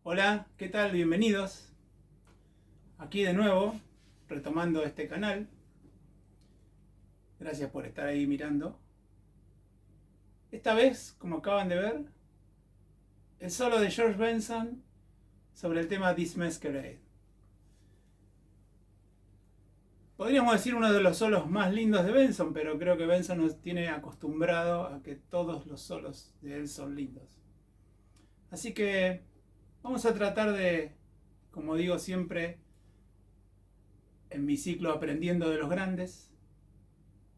Hola, ¿qué tal? Bienvenidos. Aquí de nuevo, retomando este canal. Gracias por estar ahí mirando. Esta vez, como acaban de ver, el solo de George Benson sobre el tema This Masquerade. Podríamos decir uno de los solos más lindos de Benson, pero creo que Benson nos tiene acostumbrado a que todos los solos de él son lindos. Así que vamos a tratar de, como digo siempre, en mi ciclo Aprendiendo de los Grandes,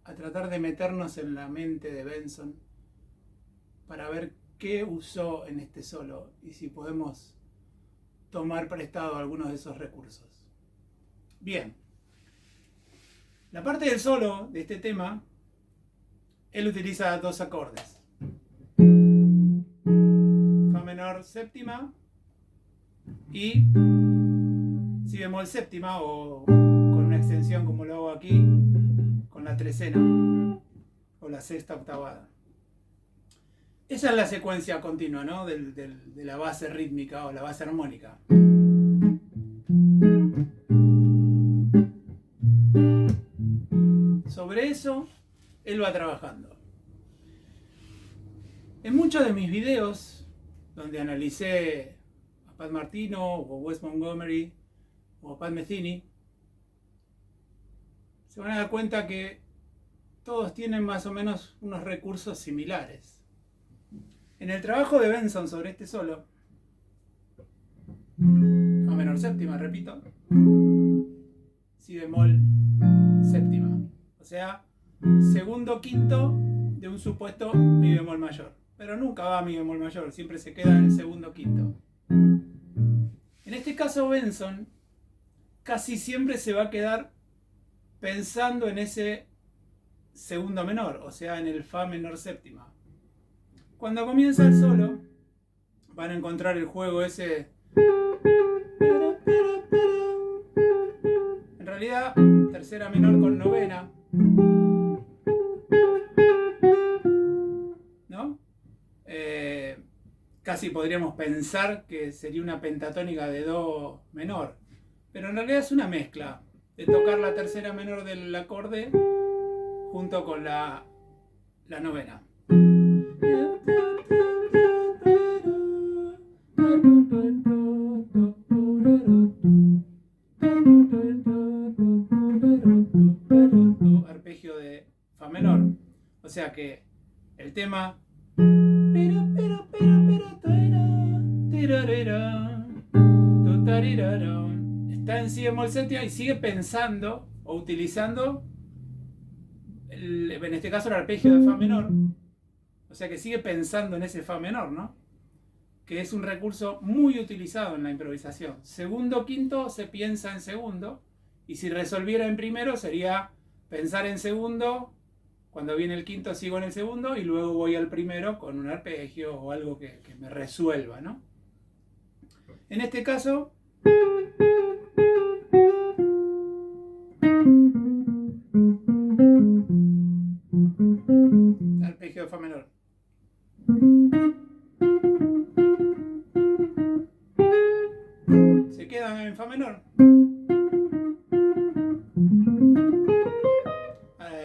a tratar de meternos en la mente de Benson para ver qué usó en este solo y si podemos tomar prestado algunos de esos recursos. Bien, la parte del solo de este tema, él utiliza dos acordes: Fa menor séptima y Si bemol séptima, o con una extensión como lo hago aquí, con la trecena o la sexta octavada. Esa es la secuencia continua, ¿no? de la base rítmica o la base armónica. Sobre eso, él va trabajando. En muchos de mis videos, donde analicé a Pat Martino o Wes Montgomery o a Pat Metheny, se van a dar cuenta que todos tienen más o menos unos recursos similares. En el trabajo de Benson sobre este solo, Fa menor séptima, repito, Si bemol séptima, o sea, segundo quinto de un supuesto Mi bemol mayor, pero nunca va a Mi bemol mayor, siempre se queda en el segundo quinto. En este caso Benson casi siempre se va a quedar pensando en ese segundo menor, o sea, en el Fa menor séptima. Cuando comienza el solo, van a encontrar el juego ese. En realidad, tercera menor con novena, ¿no? Casi podríamos pensar que sería una pentatónica de do menor, pero en realidad es una mezcla de tocar la tercera menor del acorde junto con la novena. Arpegio de Fa menor. O sea que el tema está en Si bemol séptima y sigue pensando o utilizando en este caso el arpegio de Fa menor. O sea que sigue pensando en ese Fa menor, ¿no? Que es un recurso muy utilizado en la improvisación. Segundo quinto se piensa en segundo, y si resolviera en primero sería pensar en segundo, cuando viene el quinto sigo en el segundo y luego voy al primero con un arpegio o algo que me resuelva, ¿no? En este caso, arpegio de Fa menor. Se quedan en Fa menor.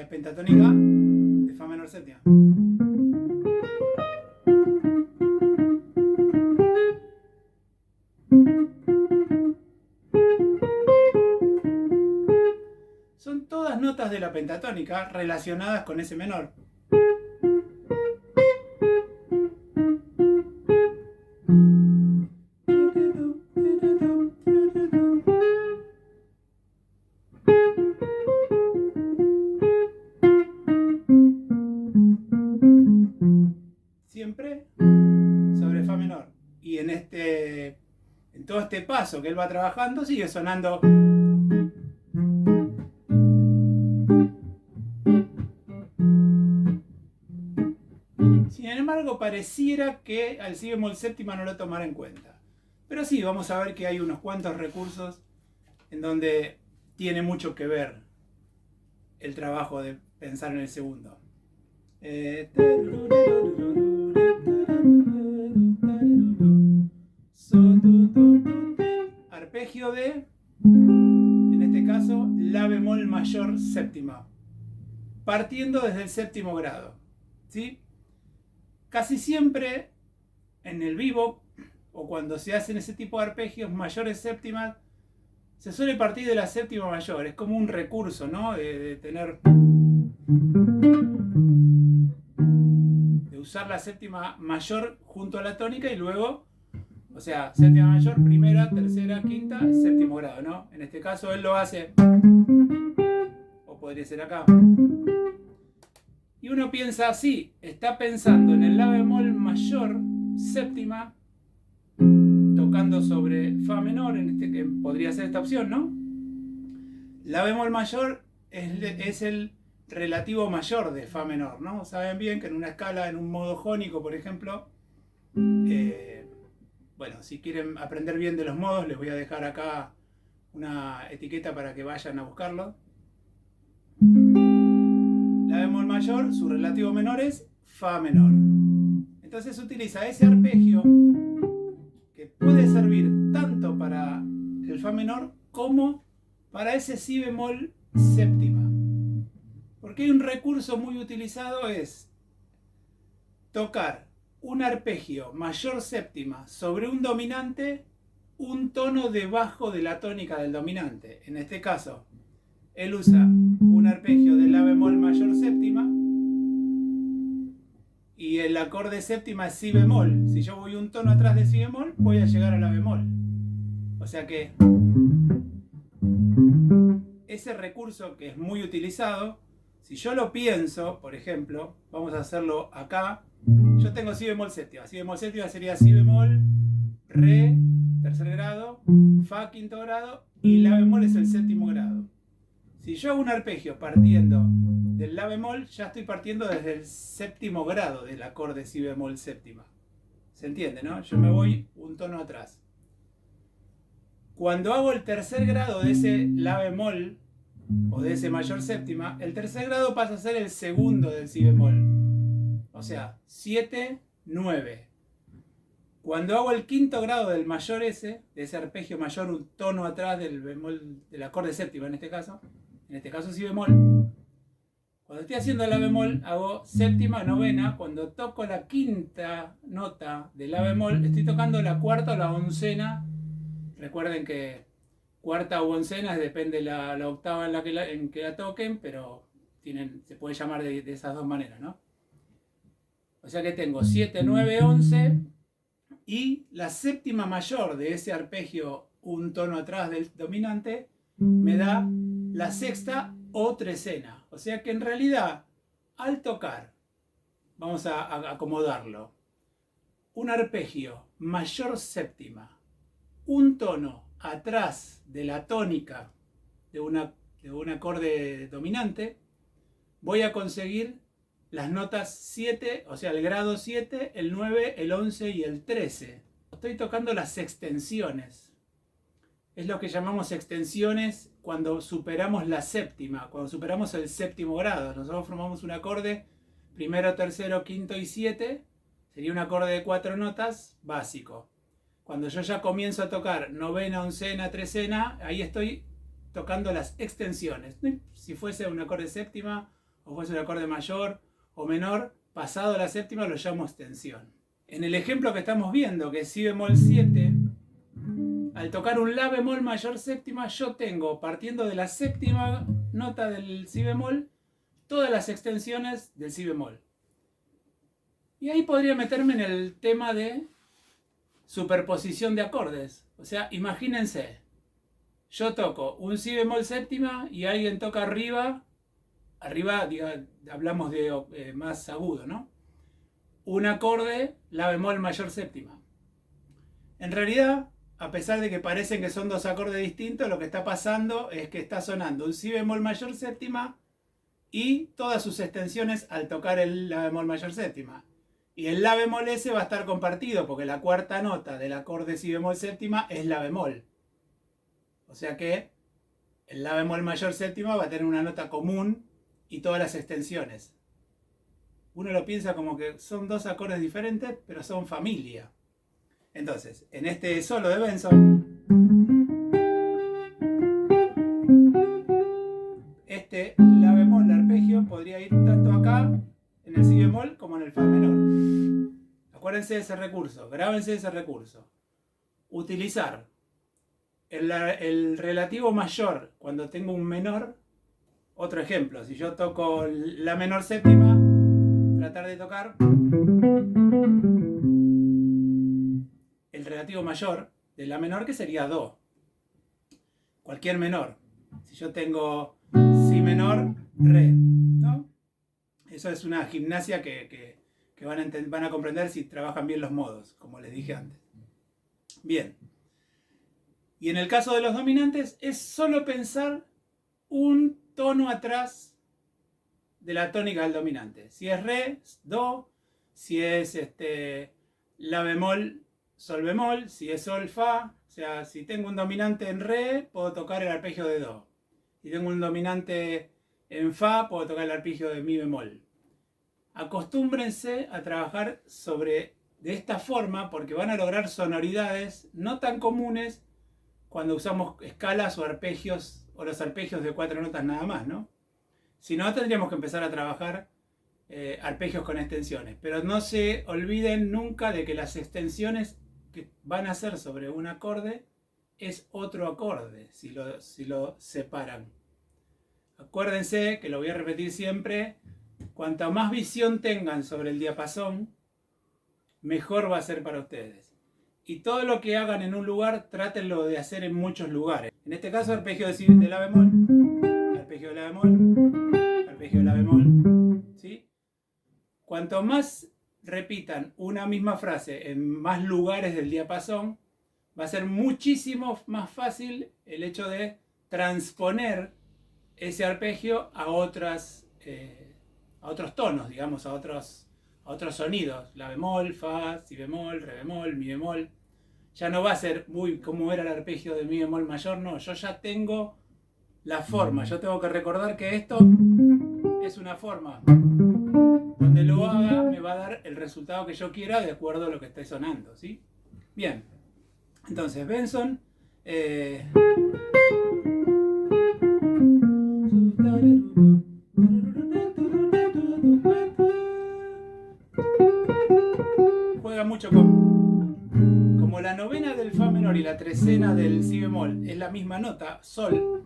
Pentatónica de Fa menor séptima. notas de la pentatónica relacionadas con ese menor. Siempre sobre fa menor. Y en todo este paso que él va trabajando sigue sonando. Sin embargo, pareciera que al si bemol séptima no lo tomará en cuenta. Pero sí, vamos a ver que hay unos cuantos recursos en donde tiene mucho que ver el trabajo de pensar en el segundo. Arpegio de, en este caso, la bemol mayor séptima, partiendo desde el séptimo grado, ¿sí? Casi siempre en el bebop, o cuando se hacen ese tipo de arpegios mayores séptimas, se suele partir de la séptima mayor. Es como un recurso, ¿no? De tener, de usar la séptima mayor junto a la tónica y luego, o sea, séptima mayor, primera, tercera, quinta, séptimo grado, ¿no? En este caso él lo hace, o podría ser acá. Y uno piensa así, está pensando en el la bemol mayor séptima, tocando sobre fa menor, que podría ser esta opción, ¿no? La bemol mayor es el relativo mayor de fa menor, ¿no? Saben bien que en una escala, en un modo jónico, por ejemplo, bueno, si quieren aprender bien de los modos, les voy a dejar acá una etiqueta para que vayan a buscarlo. La bemol mayor, su relativo menor es fa menor. Entonces utiliza ese arpegio que puede servir tanto para el fa menor como para ese si bemol séptima. Porque hay un recurso muy utilizado, es tocar un arpegio mayor séptima sobre un dominante un tono debajo de la tónica del dominante. En este caso, él usa un arpegio de la bemol mayor séptima y el acorde séptima es si bemol. Si yo voy un tono atrás de si bemol, voy a llegar a la bemol. O sea que ese recurso que es muy utilizado, si yo lo pienso, por ejemplo, vamos a hacerlo acá. Yo tengo si bemol séptima. Si bemol séptima sería si bemol, re, tercer grado, fa, quinto grado, y la bemol es el séptimo grado. Si yo hago un arpegio partiendo del la bemol, ya estoy partiendo desde el séptimo grado del acorde si bemol séptima. ¿Se entiende, no? Yo me voy un tono atrás. Cuando hago el tercer grado de ese la bemol, o de ese mayor séptima, el tercer grado pasa a ser el segundo del si bemol. O sea, 7, 9. Cuando hago el quinto grado del mayor S, de ese arpegio mayor un tono atrás del bemol, del acorde séptima en este caso si bemol, cuando estoy haciendo la bemol hago séptima, novena. Cuando toco la quinta nota de la bemol, estoy tocando la cuarta o la oncena. Recuerden que cuarta o oncena depende la octava en que la toquen, pero se puede llamar de esas dos maneras, ¿no? O sea que tengo 7, 9, 11 y la séptima mayor de ese arpegio un tono atrás del dominante me da la sexta o trecena. O sea que en realidad al tocar, vamos a acomodarlo, un arpegio mayor séptima, un tono atrás de la tónica de un acorde dominante, voy a conseguir las notas 7, o sea, el grado 7, el 9, el 11 y el 13. Estoy tocando las extensiones. Es lo que llamamos extensiones cuando superamos la séptima, cuando superamos el séptimo grado. Nosotros formamos un acorde, primero, tercero, quinto y 7. Sería un acorde de 4 notas básico. Cuando yo ya comienzo a tocar novena, oncena, trecena, ahí estoy tocando las extensiones. Si fuese un acorde séptima, o fuese un acorde mayor o menor, pasado la séptima lo llamo extensión. En el ejemplo que estamos viendo, que es si bemol 7, al tocar un la bemol mayor séptima, yo tengo, partiendo de la séptima nota del si bemol, todas las extensiones del si bemol. Y ahí podría meterme en el tema de superposición de acordes. O sea, imagínense, yo toco un si bemol séptima y alguien toca arriba, hablamos de más agudo, ¿no? Un acorde la bemol mayor séptima. En realidad, a pesar de que parecen que son dos acordes distintos, lo que está pasando es que está sonando un si bemol mayor séptima y todas sus extensiones al tocar el la bemol mayor séptima. Y el la bemol ese va a estar compartido porque la cuarta nota del acorde si bemol séptima es la bemol. O sea que el la bemol mayor séptima va a tener una nota común y todas las extensiones. Uno lo piensa como que son dos acordes diferentes, pero son familia. Entonces, en este solo de Benson, este la bemol de arpegio podría ir tanto acá en el si bemol como en el fa menor. Acuérdense de ese recurso, grábense ese recurso. Utilizar el relativo mayor cuando tengo un menor. Otro ejemplo, si yo toco la menor séptima, tratar de tocar el relativo mayor de la menor, que sería do. Cualquier menor. Si yo tengo si menor, re, ¿no? Eso es una gimnasia que van a comprender si trabajan bien los modos, como les dije antes. Bien. Y en el caso de los dominantes, es solo pensar un tono atrás de la tónica del dominante. Si es re, do. Si es la bemol, sol bemol. Si es sol, fa. O sea, si tengo un dominante en re, puedo tocar el arpegio de do. Si tengo un dominante en fa, puedo tocar el arpegio de mi bemol. Acostúmbrense a trabajar de esta forma porque van a lograr sonoridades no tan comunes cuando usamos escalas o arpegios o los arpegios de 4 notas nada más, ¿no? Si no, tendríamos que empezar a trabajar arpegios con extensiones. Pero no se olviden nunca de que las extensiones que van a hacer sobre un acorde es otro acorde si lo separan. Acuérdense, que lo voy a repetir siempre, cuanta más visión tengan sobre el diapasón, mejor va a ser para ustedes. Y todo lo que hagan en un lugar, trátenlo de hacer en muchos lugares. En este caso, arpegio de la bemol, arpegio de la bemol, arpegio de la bemol, ¿sí? Cuanto más repitan una misma frase en más lugares del diapasón, va a ser muchísimo más fácil el hecho de transponer ese arpegio a otros tonos, digamos, a otros sonidos. La bemol, fa, si bemol, re bemol, mi bemol. Ya no va a ser muy como era el arpegio de mi bemol mayor, no. Yo ya tengo la forma. Yo tengo que recordar que esto es una forma. Donde lo haga me va a dar el resultado que yo quiera de acuerdo a lo que esté sonando, ¿sí? Bien. Entonces, Benson. Juega mucho como la novena del fa menor y la trecena del si bemol es la misma nota, sol.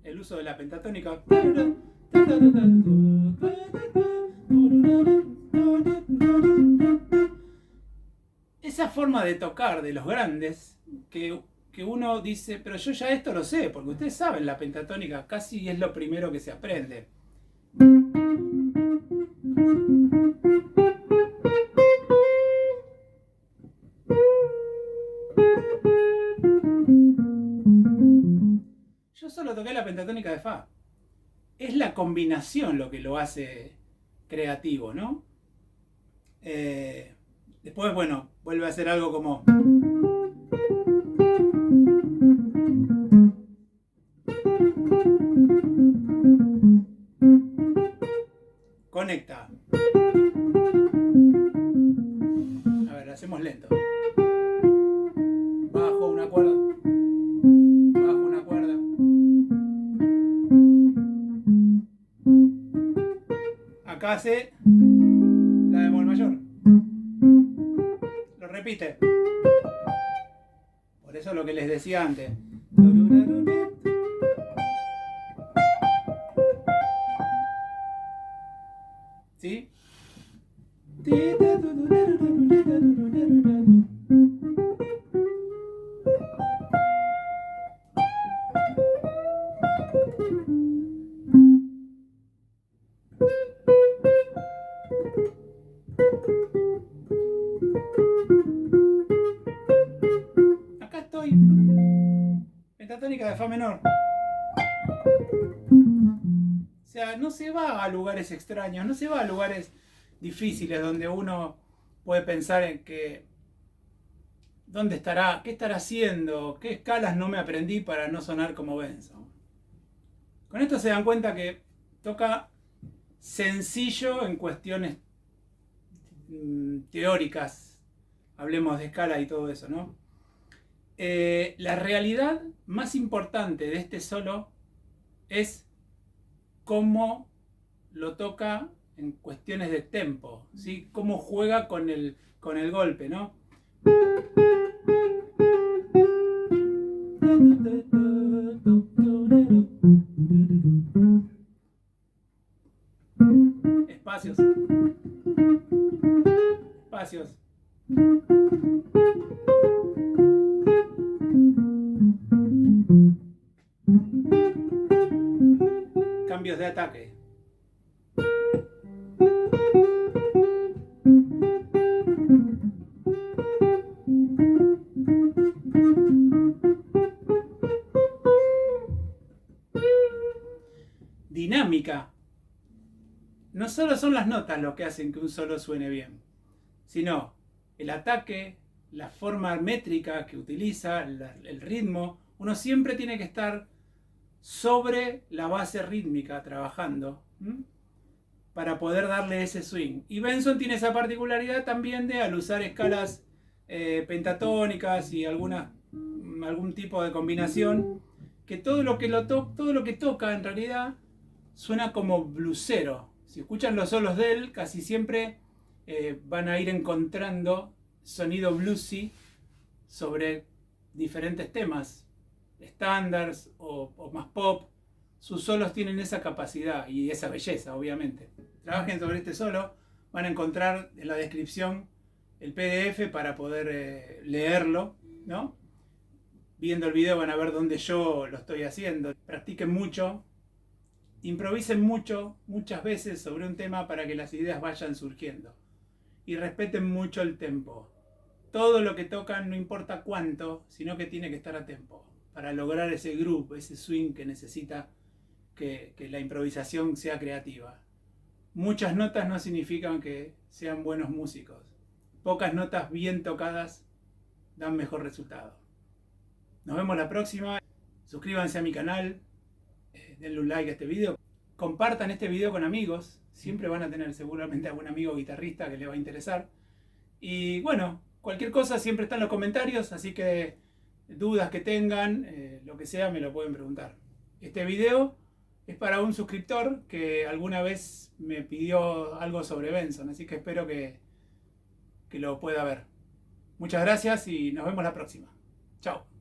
El uso de la pentatónica. Esa forma de tocar de los grandes que uno dice, pero yo ya esto lo sé, porque ustedes saben la pentatónica, casi es lo primero que se aprende. Yo solo toqué la pentatónica de fa. Es la combinación lo que lo hace creativo, ¿no? Después, bueno, vuelve a hacer algo como... Conecta. A ver, lo hacemos lento. Bajo una cuerda. Bajo una cuerda. Acá hace la bemol mayor. repite. Por eso lo que les decía antes. ¿Sí? Acá estoy. Pentatónica de fa menor. O sea, no se va a lugares extraños, no se va a lugares difíciles donde uno puede pensar en que ¿dónde estará? ¿Qué estará haciendo? ¿Qué escalas no me aprendí para no sonar como Benson? Con esto se dan cuenta que toca sencillo en cuestiones teóricas, hablemos de escala y todo eso, ¿no? La realidad más importante de este solo es cómo lo toca en cuestiones de tempo, ¿sí? Cómo juega con el golpe, ¿no? Espacios. Espacios. Cambios de ataque. Dinámica. No solo son las notas lo que hacen que un solo suene bien, sino el ataque, la forma métrica que utiliza, el ritmo. Uno siempre tiene que estar sobre la base rítmica trabajando para poder darle ese swing. Y Benson tiene esa particularidad también de, al usar escalas pentatónicas y algún tipo de combinación, que todo lo que toca en realidad suena como bluesero. Si escuchan los solos de él, casi siempre van a ir encontrando sonido bluesy sobre diferentes temas, estándares o más pop. Sus solos tienen esa capacidad y esa belleza, obviamente. Trabajen sobre este solo, van a encontrar en la descripción el PDF para poder leerlo, ¿no? Viendo el video van a ver dónde yo lo estoy haciendo. Practiquen mucho, improvisen mucho, muchas veces sobre un tema para que las ideas vayan surgiendo. Y respeten mucho el tempo. Todo lo que tocan, no importa cuánto, sino que tiene que estar a tempo para lograr ese groove, ese swing que necesita que la improvisación sea creativa. Muchas notas no significan que sean buenos músicos. Pocas notas bien tocadas dan mejor resultado. Nos vemos la próxima. Suscríbanse a mi canal, denle un like a este video, compartan este video con amigos. Siempre van a tener seguramente algún amigo guitarrista que le va a interesar. Y bueno, cualquier cosa siempre está en los comentarios, así que dudas que tengan, lo que sea, me lo pueden preguntar. Este video es para un suscriptor que alguna vez me pidió algo sobre Benson, así que espero que lo pueda ver. Muchas gracias y nos vemos la próxima. Chao.